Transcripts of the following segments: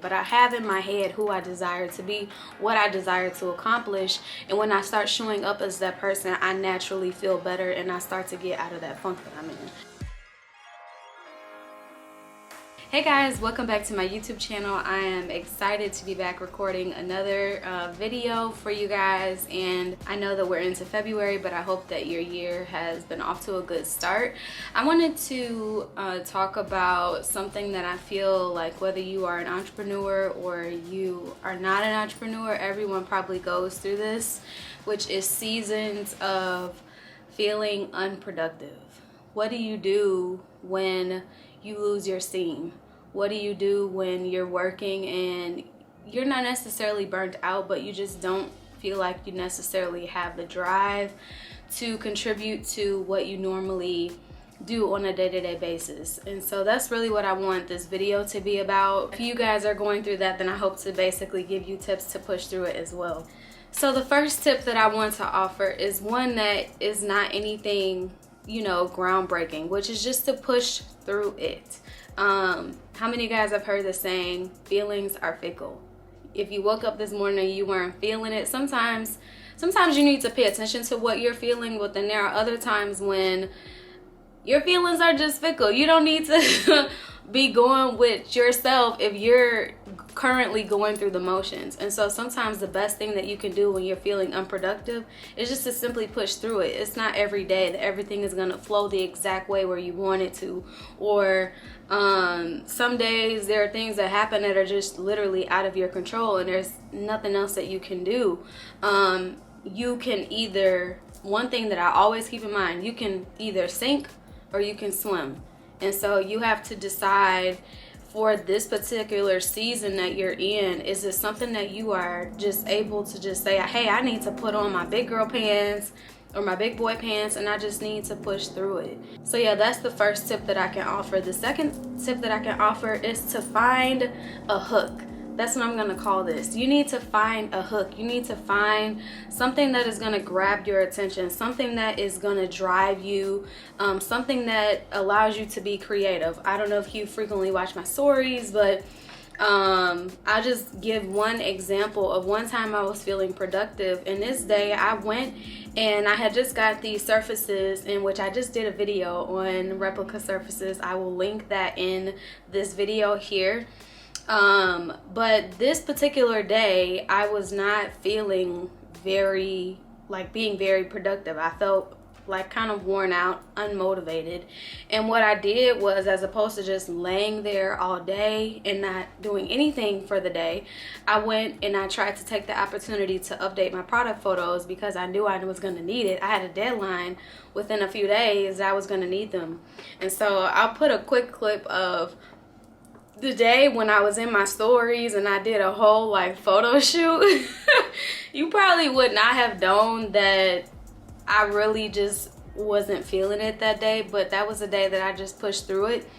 But I have in my head who I desire to be, what I desire to accomplish, and when I start showing up as that person, I naturally feel better and I start to get out of that funk that I'm in. Hey guys, welcome back to my YouTube channel. I am excited to be back recording another video for you guys, and I know that we're into February, but I hope that your year has been off to a good start. I wanted to talk about something that I feel like whether you are an entrepreneur or you are not an entrepreneur, everyone probably goes through this, which is seasons of feeling unproductive. What do you do when you lose your steam? What do you do when you're working and you're not necessarily burnt out, but you just don't feel like you necessarily have the drive to contribute to what you normally do on a day-to-day basis? And so that's really what I want this video to be about. If you guys are going through that, then I hope to basically give you tips to push through it as well. So the first tip that I want to offer is one that is not anything, you know, groundbreaking, which is just to push through it. How many of you guys have heard the saying, feelings are fickle? If you woke up this morning and you weren't feeling it, sometimes you need to pay attention to what you're feeling, but then there are other times when your feelings are just fickle. You don't need to be going with yourself if you're currently going through the motions. And so sometimes the best thing that you can do when you're feeling unproductive is just to simply push through it. It's not every day that everything is going to flow the exact way where you want it to, or some days there are things that happen that are just literally out of your control and there's nothing else that you can do. You can either, one thing that I always keep in mind, you can either sink or you can swim. And so you have to decide for this particular season that you're in, is it something that you are just able to just say, hey, I need to put on my big girl pants or my big boy pants and I just need to push through it. So yeah, that's the first tip that I can offer. The second tip that I can offer is to find a hook. That's what I'm gonna call this. You need to find a hook. You need to find something that is gonna grab your attention, something that is gonna drive you, something that allows you to be creative. I don't know if you frequently watch my stories, but I'll just give one example of one time I was feeling productive. And this day I went and I had just got these surfaces, in which I just did a video on Replica surfaces. I will link that in this video here. But this particular day, I was not feeling being very productive. I felt like kind of worn out, unmotivated. And what I did was, as opposed to just laying there all day and not doing anything for the day, I went and I tried to take the opportunity to update my product photos because I knew I was going to need it. I had a deadline within a few days that I was going to need them. And so I'll put a quick clip of the day when I was in my stories and I did a whole photo shoot. You probably would not have known that I really just wasn't feeling it that day, but that was a day that I just pushed through it,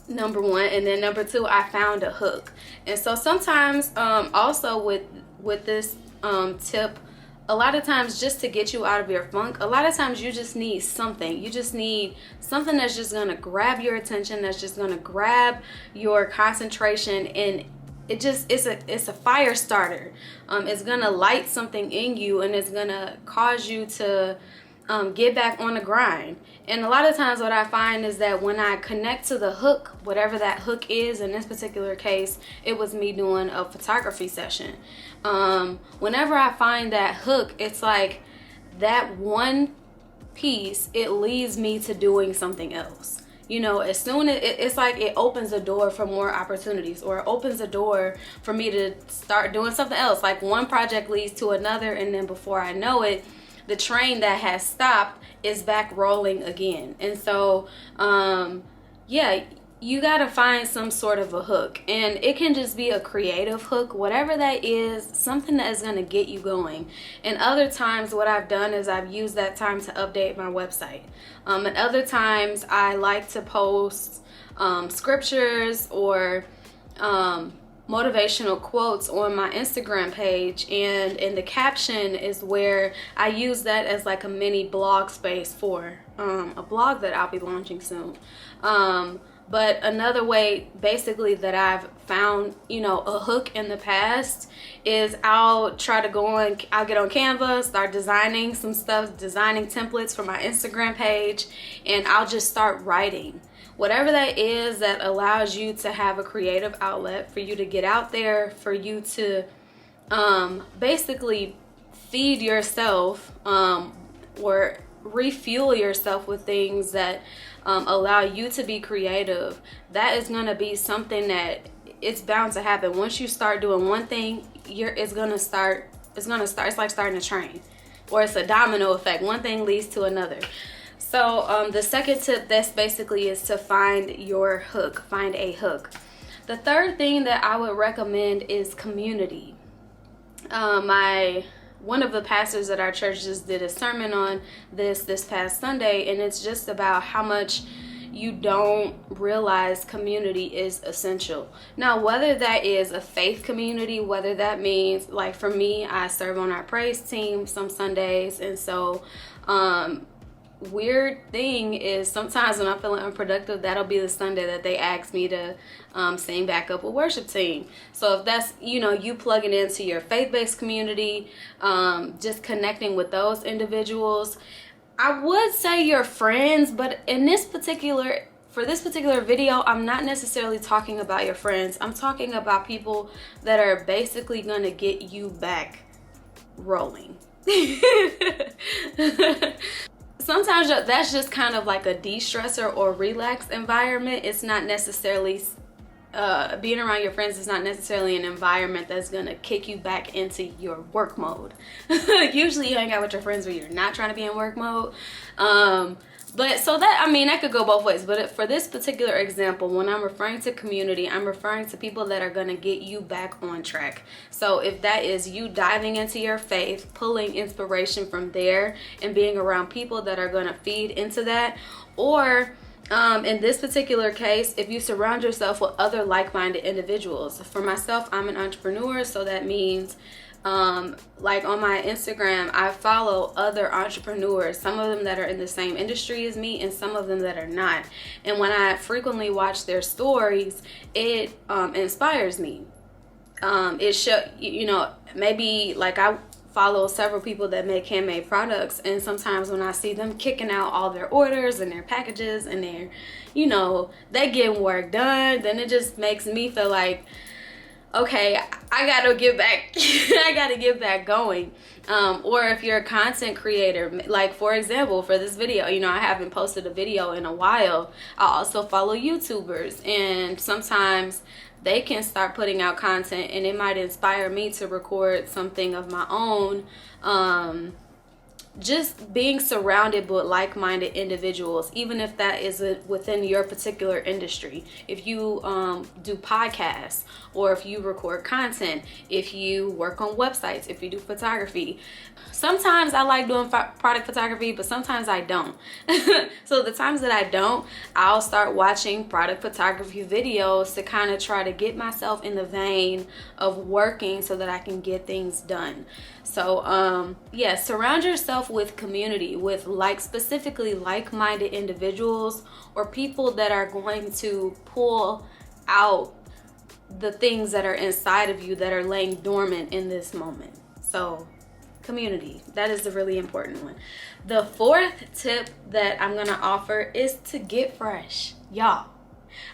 number one. And then number two, I found a hook. And so sometimes also with this tip, a lot of times, just to get you out of your funk, a lot of times you just need something. You just need something that's just gonna grab your attention, that's just gonna grab your concentration, and it's a fire starter. It's gonna light something in you, and it's gonna cause you to get back on the grind. And a lot of times what I find is that when I connect to the hook, whatever that hook is, in this particular case, it was me doing a photography session. Whenever I find that hook, it's like that one piece, it leads me to doing something else. You know, as soon as it's like it opens a door for more opportunities, or it opens a door for me to start doing something else. Like one project leads to another, and then before I know it, the train that has stopped is back rolling again. And so yeah, you gotta find some sort of a hook, and it can just be a creative hook, whatever that is, something that is gonna get you going. And other times what I've done is I've used that time to update my website. And other times I like to post scriptures or motivational quotes on my Instagram page, and in the caption is where I use that as like a mini blog space for a blog that I'll be launching soon. But another way basically that I've found, you know, a hook in the past is I'll try to I'll get on Canva, start designing some stuff, designing templates for my Instagram page, and I'll just start writing. Whatever that is that allows you to have a creative outlet, for you to get out there, for you to basically feed yourself or refuel yourself with things that allow you to be creative. That is going to be something that it's bound to happen. Once you start doing one thing, it's like starting a train, or it's a domino effect. One thing leads to another. So the second tip, that's basically, is to find your hook, find a hook. The third thing that I would recommend is community. One of the pastors at our church just did a sermon on this past Sunday, and it's just about how much you don't realize community is essential. Now, whether that is a faith community, whether that means, like for me, I serve on our praise team some Sundays, and so weird thing is sometimes when I'm feeling unproductive, that'll be the Sunday that they ask me to sing backup with worship team. So if that's, you know, you plugging into your faith-based community, just connecting with those individuals, I would say your friends, but for this particular video, I'm not necessarily talking about your friends. I'm talking about people that are basically going to get you back rolling. Sometimes that's just kind of like a de-stressor or relaxed environment. It's not necessarily, being around your friends is not necessarily an environment that's gonna kick you back into your work mode. Usually you hang out with your friends when you're not trying to be in work mode. But so that, I mean, that could go both ways. But for this particular example, when I'm referring to community, I'm referring to people that are going to get you back on track. So if that is you diving into your faith, pulling inspiration from there, and being around people that are going to feed into that, or in this particular case, if you surround yourself with other like-minded individuals. For myself, I'm an entrepreneur, so that means like on my Instagram, I follow other entrepreneurs, some of them that are in the same industry as me and some of them that are not. And when I frequently watch their stories, it inspires me. You know, maybe like I follow several people that make handmade products, and sometimes when I see them kicking out all their orders and their packages and their, you know, they getting work done, then it just makes me feel like, okay, I gotta get back. I gotta get back going. Or if you're a content creator, like for example, for this video, you know, I haven't posted a video in a while. I also follow YouTubers, and sometimes they can start putting out content, and it might inspire me to record something of my own. Just being surrounded with like-minded individuals, even if that isn't within your particular industry. If you do podcasts, or if you record content, if you work on websites, if you do photography. Sometimes I like doing product photography, but sometimes I don't. So the times that I don't, I'll start watching product photography videos to kind of try to get myself in the vein of working so that I can get things done. So yeah, surround yourself with community, with specifically like-minded individuals, or people that are going to pull out the things that are inside of you that are laying dormant in this moment. So community, that is a really important one. The fourth tip that I'm gonna offer is to get fresh. Y'all,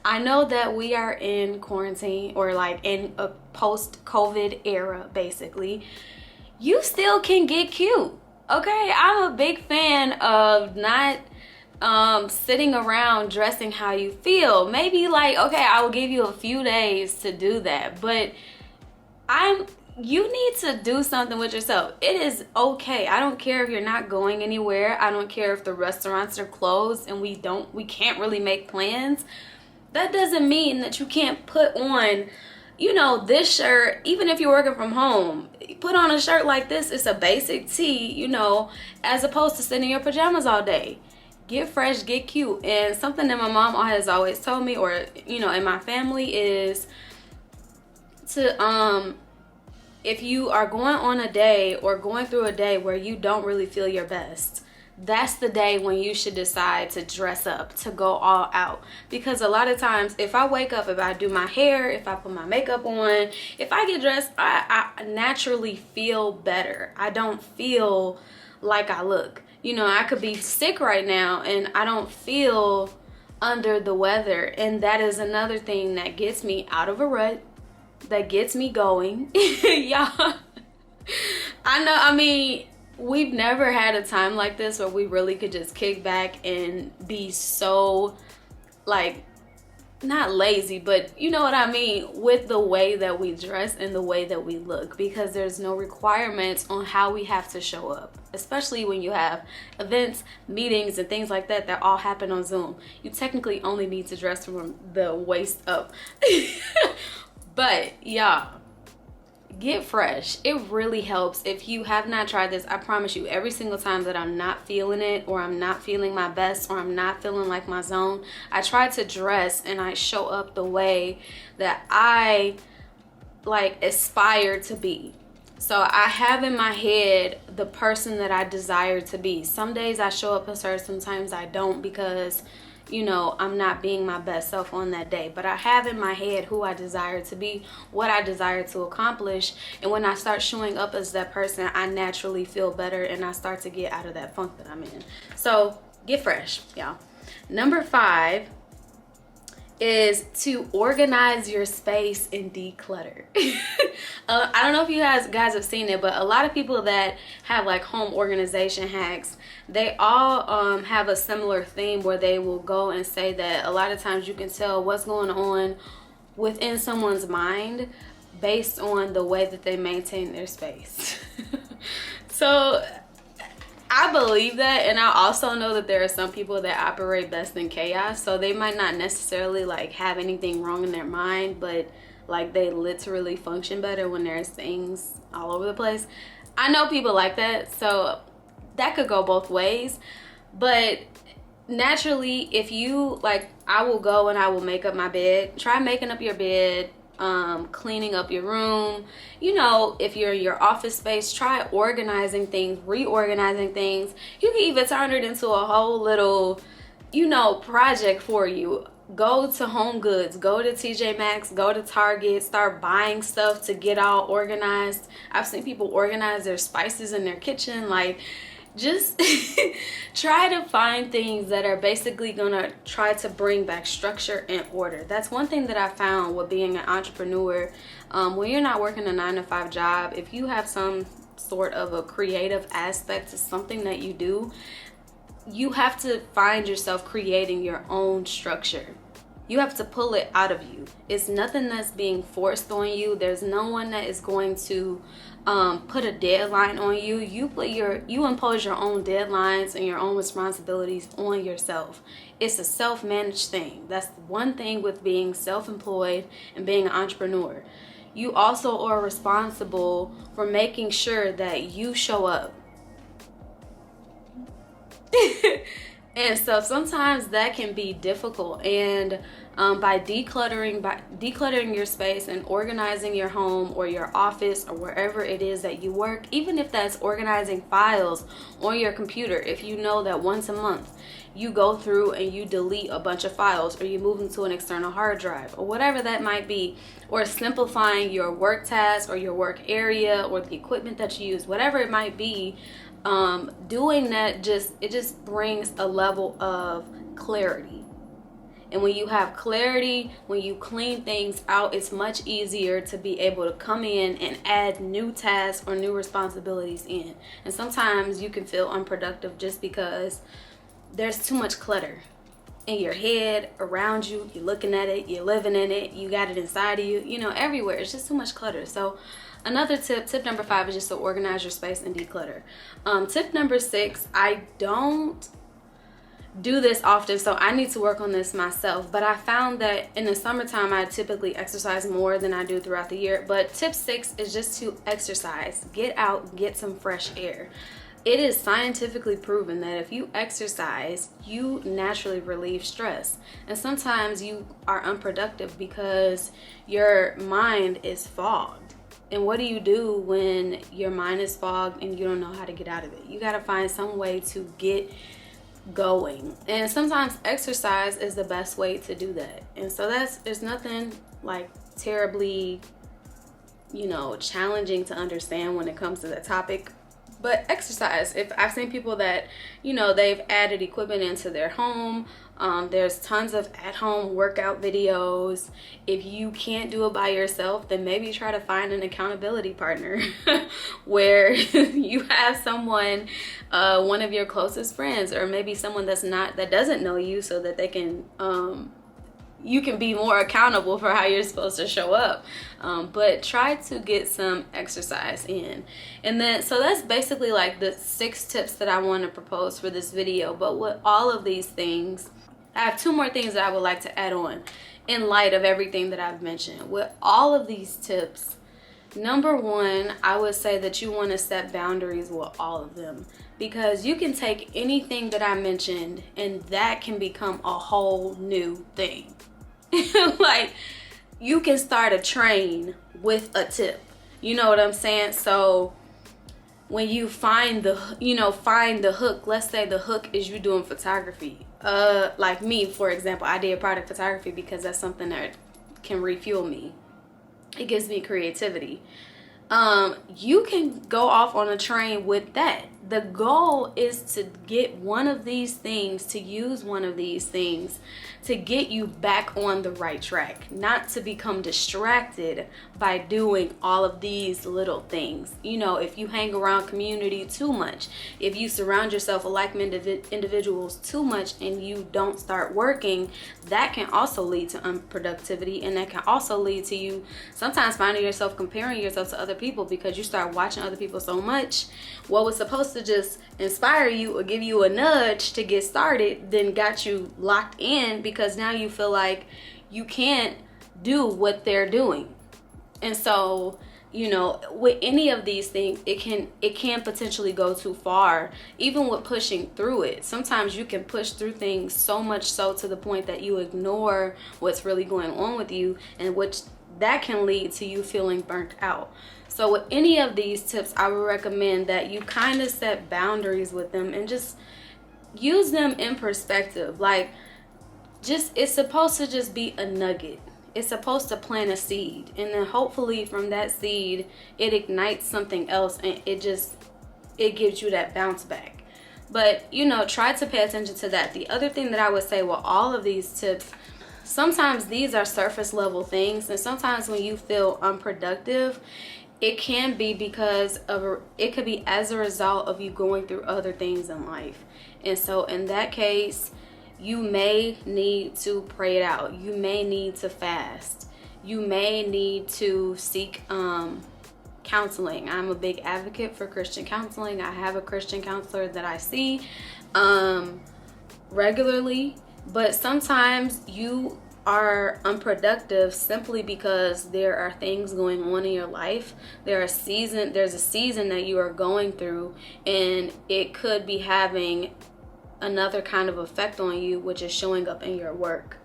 I know that we are in quarantine, or like in a post-COVID era, basically. You still can get cute, okay? I'm a big fan of not sitting around dressing how you feel. Maybe like, okay, I will give you a few days to do that, but you need to do something with yourself. It is okay. I don't care if you're not going anywhere. I don't care if the restaurants are closed and we can't really make plans. That doesn't mean that you can't put on, you know, this shirt. Even if you're working from home, put on a shirt like this. It's a basic tee, you know, as opposed to sitting in your pajamas all day. Get fresh, get cute. And something that my mom has always told me, or, you know, in my family, is to if you are going on a day or going through a day where you don't really feel your best, that's the day when you should decide to dress up, to go all out. Because a lot of times, if I wake up, if I do my hair, if I put my makeup on, if I get dressed, I naturally feel better. I don't feel like I look. You know, I could be sick right now and I don't feel under the weather. And that is another thing that gets me out of a rut, that gets me going. Y'all, I mean, we've never had a time like this where we really could just kick back and be so, like, not lazy, but you know what I mean, with the way that we dress and the way that we look, because there's no requirements on how we have to show up, especially when you have events, meetings, and things like that that all happen on Zoom. You technically only need to dress from the waist up. But y'all, get fresh. It really helps. If you have not tried this, I promise you, every single time that I'm not feeling it, or I'm not feeling my best, or I'm not feeling like my zone, I try to dress and I show up the way that I like aspire to be. So I have in my head the person that I desire to be. Some days I show up as her, sometimes I don't, because you know, I'm not being my best self on that day. But I have in my head who I desire to be, what I desire to accomplish. And when I start showing up as that person, I naturally feel better and I start to get out of that funk that I'm in. So get fresh, y'all. Number 5 is to organize your space and declutter. I don't know if you guys have seen it, but a lot of people that have like home organization hacks, they all have a similar theme where they will go and say that a lot of times you can tell what's going on within someone's mind based on the way that they maintain their space. So I believe that, and I also know that there are some people that operate best in chaos, so they might not necessarily like have anything wrong in their mind, but like they literally function better when there's things all over the place. I know people like that, so that could go both ways. But naturally, if you like, I will go and I will make up my bed. Try making up your bed, cleaning up your room. You know, if you're in your office space, try organizing things, reorganizing things. You can even turn it into a whole little, you know, project for you. Go to Home Goods, go to TJ Maxx, go to Target, start buying stuff to get all organized. I've seen people organize their spices in their kitchen. Like, just try to find things that are basically gonna try to bring back structure and order. That's one thing that I found with being an entrepreneur. When you're not working a 9-to-5 job, if you have some sort of a creative aspect to something that you do, you have to find yourself creating your own structure. You have to pull it out of you. It's nothing that's being forced on you. There's no one that is going to put a deadline on you. You impose your own deadlines and your own responsibilities on yourself. It's a self-managed thing. That's one thing with being self-employed and being an entrepreneur. You also are responsible for making sure that you show up. And so sometimes that can be difficult, and by decluttering your space and organizing your home or your office or wherever it is that you work, even if that's organizing files on your computer, if you know that once a month you go through and you delete a bunch of files, or you move them to an external hard drive, or whatever that might be, or simplifying your work task or your work area or the equipment that you use, whatever it might be, doing that just brings a level of clarity. And when you have clarity, when you clean things out, it's much easier to be able to come in and add new tasks or new responsibilities in. And sometimes you can feel unproductive just because there's too much clutter in your head, around you. You're looking at it, you're living in it, you got it inside of you, you know, everywhere. It's just too much clutter. So another tip number 5 is just to organize your space and declutter. Tip number 6, I don't do this often, so I need to work on this myself, but I found that in the summertime I typically exercise more than I do throughout the year. But tip 6 is just to exercise. Get out, get some fresh air. It is scientifically proven that if you exercise, you naturally relieve stress. And sometimes you are unproductive because your mind is fogged. And what do you do when your mind is fogged and you don't know how to get out of it? You got to find some way to get going. And sometimes exercise is the best way to do that. And so there's nothing like terribly, challenging to understand when it comes to that topic. But exercise, if I've seen people that, they've added equipment into their home. There's tons of at-home workout videos. If you can't do it by yourself, then maybe try to find an accountability partner where you have someone, one of your closest friends, or maybe someone that doesn't know you, so that they can, you can be more accountable for how you're supposed to show up. But try to get some exercise in. And then, so that's basically like the 6 tips that I want to propose for this video. But with all of these things, I have 2 more things that I would like to add on in light of everything that I've mentioned. With all of these tips, number 1, I would say that you want to set boundaries with all of them, because you can take anything that I mentioned and that can become a whole new thing. Like, you can start a train with a tip. You know what I'm saying? So when you find the hook, let's say the hook is you doing photography. Like me, for example, I did product photography because that's something that can refuel me. It gives me creativity. You can go off on a train with that. The goal is to get one of these things, to use one of these things to get you back on the right track, not to become distracted by doing all of these little things. If you hang around community too much, if you surround yourself with like-minded individuals too much and you don't start working, that can also lead to unproductivity, and that can also lead to you sometimes finding yourself comparing yourself to other people because you start watching other people so much. What was supposed to just inspire you or give you a nudge to get started then got you locked in, because now you feel like you can't do what they're doing. And so, with any of these things, it can potentially go too far, even with pushing through it. Sometimes you can push through things so much so to the point that you ignore what's really going on with you, and which that can lead to you feeling burnt out. So with any of these tips, I would recommend that you kind of set boundaries with them and just use them in perspective. Like, it's supposed to just be a nugget. It's supposed to plant a seed, and then hopefully from that seed it ignites something else, and it gives you that bounce back. But try to pay attention to that. The other thing that I would say with all of these tips, sometimes these are surface level things, and sometimes when you feel unproductive, it can be it could be as a result of you going through other things in life. And so in that case, you may need to pray it out. You may need to fast. You may need to seek counseling. I'm a big advocate for Christian counseling. I have a Christian counselor that I see regularly, but sometimes you are unproductive simply because there are things going on in your life. There's a season that you are going through, and it could be having another kind of effect on you, which is showing up in your work.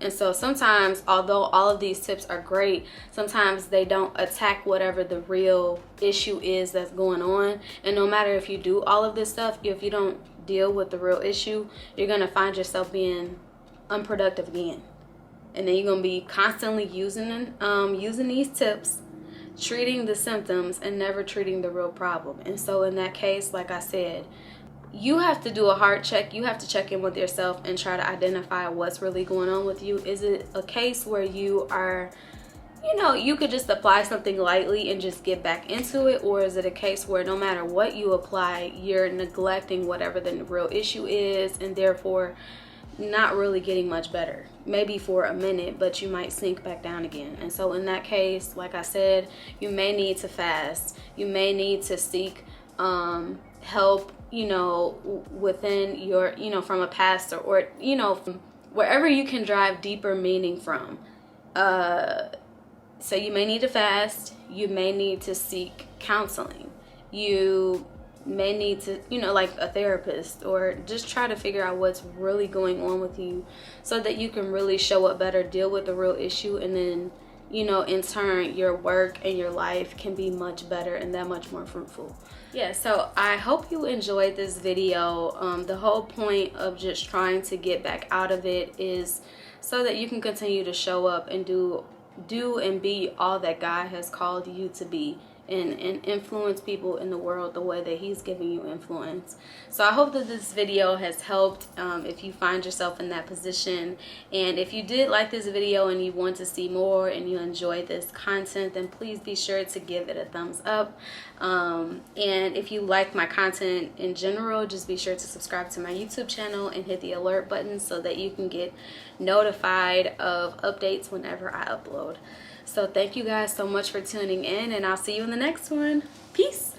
And so sometimes, although all of these tips are great, sometimes they don't attack whatever the real issue is that's going on. And no matter if you do all of this stuff, if you don't deal with the real issue, you're going to find yourself being unproductive again. And then you're going to be constantly using these tips, treating the symptoms, and never treating the real problem. And so in that case, like I said, you have to do a heart check. You have to check in with yourself and try to identify what's really going on with you. Is it a case where you are, you could just apply something lightly and just get back into it? Or is it a case where no matter what you apply, you're neglecting whatever the real issue is, and therefore not really getting much better? Maybe for a minute, but you might sink back down again. And so in that case, like I said, you may need to fast. You may need to seek help, within your, from a pastor, or, from wherever you can drive deeper meaning from. So you may need to fast. You may need to seek counseling. You may need to, like a therapist, or just try to figure out what's really going on with you so that you can really show up better, deal with the real issue, and then you know, in turn, your work and your life can be much better and that much more fruitful. Yeah, so I hope you enjoyed this video. The whole point of just trying to get back out of it is so that you can continue to show up and do and be all that God has called you to be, and influence people in the world the way that he's giving you influence. So I hope that this video has helped if you find yourself in that position. And if you did like this video and you want to see more and you enjoyed this content, then please be sure to give it a thumbs up. And if you like my content in general, just be sure to subscribe to my YouTube channel and hit the alert button so that you can get notified of updates whenever I upload. So thank you guys so much for tuning in, and I'll see you in the next one. Peace.